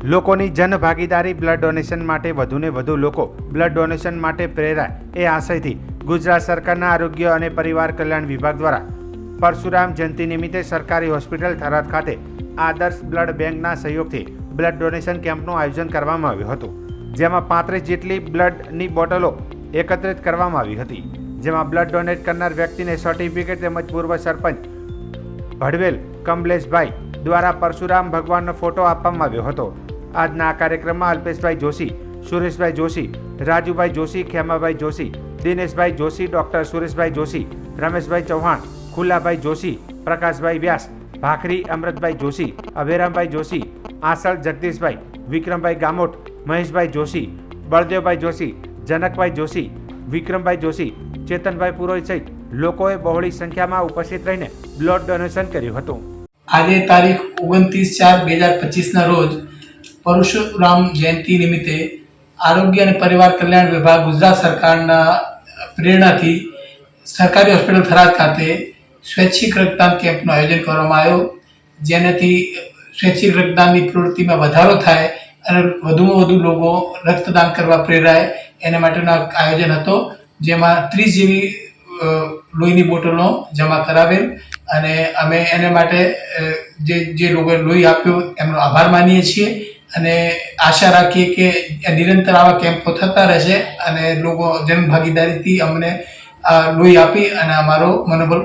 લોકોની જનભાગીદારી blood donation માટે વધુને વધુ લોકો બ્લડ ડોનેશન માટે પ્રેરાય એ આશયથી ગુજરાત સરકારના આરોગ્ય અને પરિવાર કલ્યાણ વિભાગ દ્વારા પરશુરામ જયંતિ નિમિત્તે સરકારી હોસ્પિટલ થરાદ ખાતે આદર્શ બ્લડ બેંકના સહયોગથી બ્લડ ડોનેશન કેમ્પનું આયોજન કરવામાં આવ્યું હતું, જેમાં 35 જેટલી બ્લડની બોટલો એકત્રિત કરવામાં આવી હતી, જેમાં બ્લડ ડોનેટ કરનાર વ્યક્તિને સર્ટિફિકેટ તેમજ પૂર્વ સરપંચ ભડવેલ કમલેશભાઈ દ્વારા પરશુરામ ભગવાનનો ફોટો આપવામાં આવ્યો હતો। આજના આ કાર્યક્રમમાં અલ્પેશભાઈ જોશી, સુરેશભાઈ જોશી, રાજુભાઈ જોશી, ખેમાભાઈ જોશી, દિનેશભાઈ જોશી, ડૉક્ટર સુરેશભાઈ જોશી, રમેશભાઈ ચૌહાણ, ખુલ્લાભાઈ જોશી, પ્રકાશભાઈ વ્યાસ, ભાખરી અમૃતભાઈ જોશી, અભેરામભાઈ જોશી, આસળ જગદીશભાઈ, વિક્રમભાઈ ગામોટ, મહેશભાઈ જોશી, બળદેવભાઈ જોશી, જનકભાઈ જોશી, વિક્રમભાઈ જોશી, ચેતનભાઈ પુરોહિત સહિત લોકોએ બહોળી સંખ્યામાં ઉપસ્થિત રહીને બ્લડ ડોનેશન કર્યું હતું। આજે તારીખ 29/4/2025 રોજ પરશુરામ જયંતિ નિમિત્તે આરોગ્ય અને પરિવાર કલ્યાણ વિભાગ ગુજરાત સરકારના પ્રેરણાથી સરકારી હોસ્પિટલ થરાદ ખાતે સ્વૈચ્છિક રક્તદાન કેમ્પનું આયોજન કરવામાં આવ્યું, જેનાથી સ્વૈચ્છિક રક્તદાનની પ્રવૃત્તિમાં વધારો થાય અને વધુમાં વધુ લોકો રક્તદાન કરવા પ્રેરાય એના માટેનો આયોજન હતો, જેમાં 30 જેવી લોહીની બોટલો જમા કરાવેલ અને અમે એને માટે જે લોકોએ લોહી આપ્યું એમનો આભાર માનીએ છીએ અને આશા રાખીએ કે નિરંતર આવા કેમ્પો થતા રહેશે અને લોકો જનભાગીદારીથી અમને લોહી આપી અને અમારો મનોબળ